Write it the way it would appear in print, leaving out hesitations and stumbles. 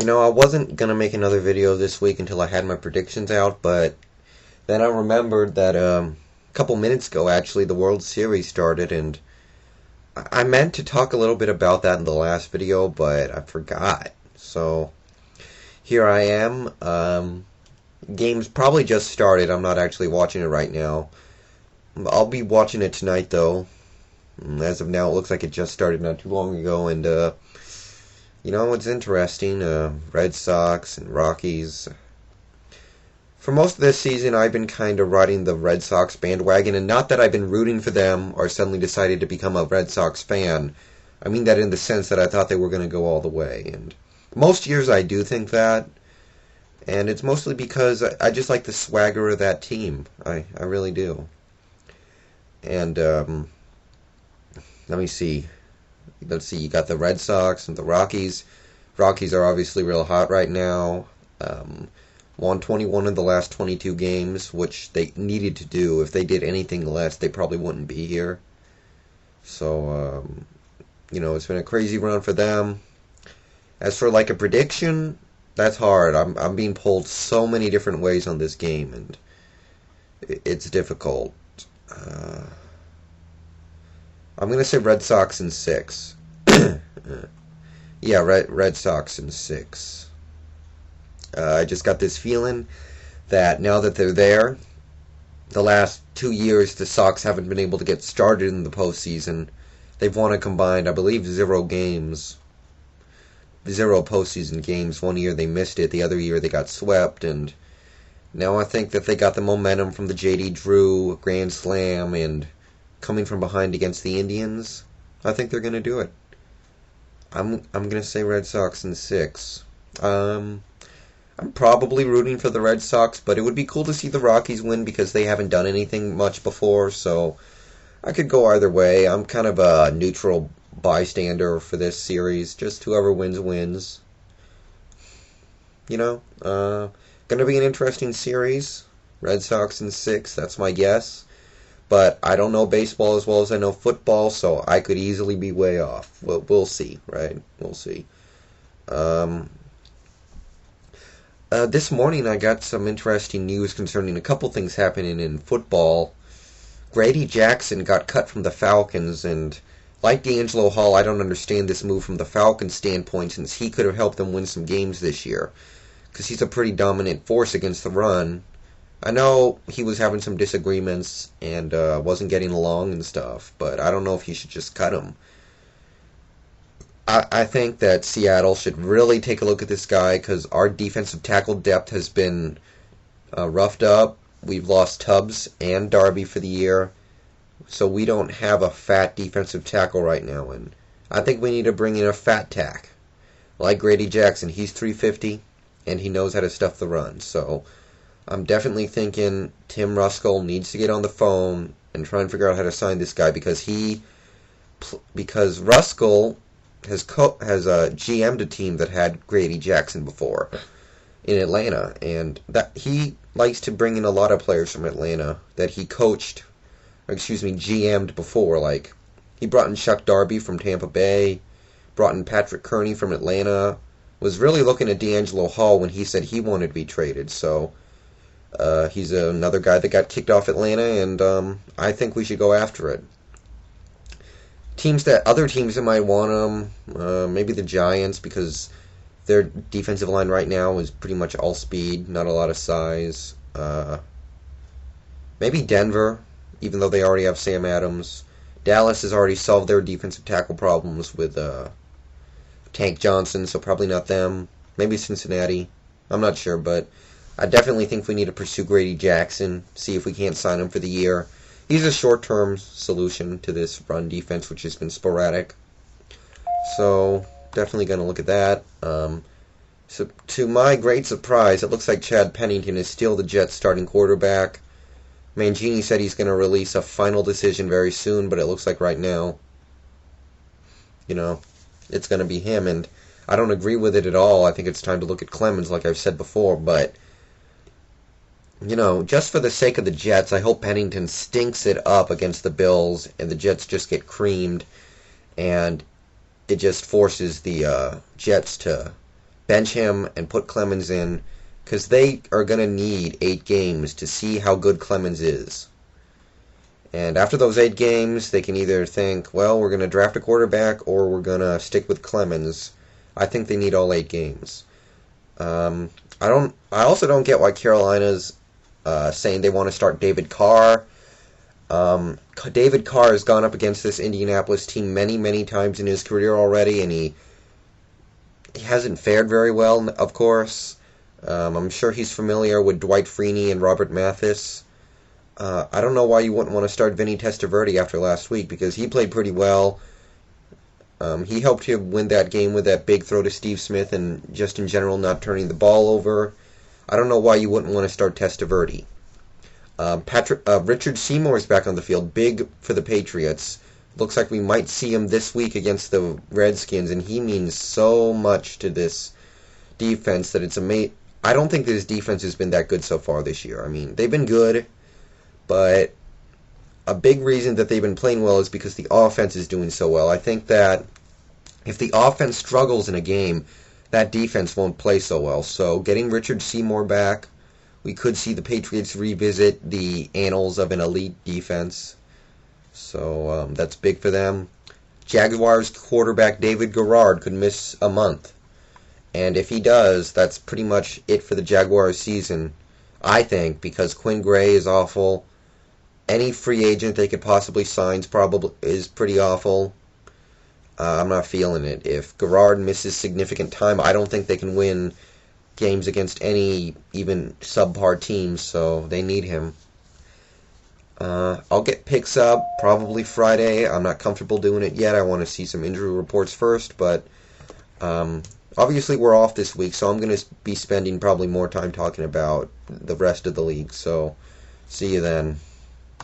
I wasn't gonna make another video this week until I had my predictions out, but then I remembered that a couple minutes ago, actually, the World Series started, and I meant to talk a little bit about that in the last video, but I forgot. So here I am. Game's probably just started. I'm not actually watching it right now. I'll be watching it tonight, though. As of now, it looks like it just started not too long ago, and it's interesting. Red Sox and Rockies. For most of this season, I've been kind of riding the Red Sox bandwagon, and not that I've been rooting for them or suddenly decided to become a Red Sox fan. I mean that in the sense that I thought they were going to go all the way. And most years I do think that, and it's mostly because I just like the swagger of that team. I really do. And let me see. Let's see, you got the Red Sox and the Rockies. Rockies are obviously real hot right now. Won 21 of the last 22 games, which they needed to do. If they did anything less, they probably wouldn't be here. So, it's been a crazy run for them. As for like a prediction, that's hard. I'm being pulled so many different ways on this game, and it's difficult. I'm going to say Red Sox in 6. Yeah, Red Sox in 6. I just got this feeling that now that they're there, the last 2 years the Sox haven't been able to get started in the postseason. They've won a combined, I believe, 0 games. 0 postseason games. One year they missed it, the other year they got swept, and now I think that they got the momentum from the J.D. Drew Grand Slam and coming from behind against the Indians. I think they're going to do it. I'm going to say Red Sox in 6. I'm probably rooting for the Red Sox, but it would be cool to see the Rockies win because they haven't done anything much before, so I could go either way. I'm kind of a neutral bystander for this series. Just whoever wins, wins. Gonna be an interesting series. Red Sox in 6, that's my guess. But I don't know baseball as well as I know football, so I could easily be way off. We'll see, right? We'll see. This morning I got some interesting news concerning a couple things happening in football. Grady Jackson got cut from the Falcons, and like D'Angelo Hall, I don't understand this move from the Falcons' standpoint, since he could have helped them win some games this year, because he's a pretty dominant force against the run. I know he was having some disagreements and wasn't getting along and stuff, but I don't know if you should just cut him. I think that Seattle should really take a look at this guy, because our defensive tackle depth has been roughed up. We've lost Tubbs and Darby for the year, so we don't have a fat defensive tackle right now, and I think we need to bring in a fat tack. Like Grady Jackson, he's 350, and he knows how to stuff the run, so I'm definitely thinking Tim Ruskell needs to get on the phone and try and figure out how to sign this guy, because Ruskell has GM'd a team that had Grady Jackson before in Atlanta, and that he likes to bring in a lot of players from Atlanta that he GM'd before. Like, he brought in Chuck Darby from Tampa Bay, brought in Patrick Kearney from Atlanta, was really looking at D'Angelo Hall when he said he wanted to be traded, so he's another guy that got kicked off Atlanta, and I think we should go after it. Other teams that might want him, maybe the Giants, because their defensive line right now is pretty much all speed, not a lot of size. Maybe Denver, even though they already have Sam Adams. Dallas has already solved their defensive tackle problems with Tank Johnson, so probably not them. Maybe Cincinnati. I'm not sure, but I definitely think we need to pursue Grady Jackson, see if we can't sign him for the year. He's a short-term solution to this run defense, which has been sporadic. So, definitely going to look at that. So, to my great surprise, it looks like Chad Pennington is still the Jets' starting quarterback. Mangini said he's going to release a final decision very soon, but it looks like right now, it's going to be him. And I don't agree with it at all. I think it's time to look at Clemens, like I've said before, but just for the sake of the Jets, I hope Pennington stinks it up against the Bills and the Jets just get creamed, and it just forces the Jets to bench him and put Clemens in, because they are going to need 8 games to see how good Clemens is. And after those 8 games, they can either think, well, we're going to draft a quarterback, or we're going to stick with Clemens. I think they need all 8 games. I also don't get why Carolina's saying they want to start David Carr. David Carr has gone up against this Indianapolis team many, many times in his career already, and he hasn't fared very well, of course. I'm sure he's familiar with Dwight Freeney and Robert Mathis. I don't know why you wouldn't want to start Vinny Testaverde after last week, because he played pretty well. He helped you win that game with that big throw to Steve Smith and just in general not turning the ball over. I don't know why you wouldn't want to start Testaverde. Richard Seymour is back on the field, big for the Patriots. Looks like we might see him this week against the Redskins, and he means so much to this defense that it's amazing. I don't think this defense has been that good so far this year. I mean, they've been good, but a big reason that they've been playing well is because the offense is doing so well. I think that if the offense struggles in a game, that defense won't play so well. So getting Richard Seymour back, we could see the Patriots revisit the annals of an elite defense. So that's big for them. Jaguars quarterback David Garrard could miss a month. And if he does, that's pretty much it for the Jaguars season, I think, because Quinn Gray is awful. Any free agent they could possibly sign is pretty awful. I'm not feeling it. If Garrard misses significant time, I don't think they can win games against any even subpar teams, so they need him. I'll get picks up probably Friday. I'm not comfortable doing it yet. I want to see some injury reports first, but obviously we're off this week, so I'm going to be spending probably more time talking about the rest of the league. So see you then.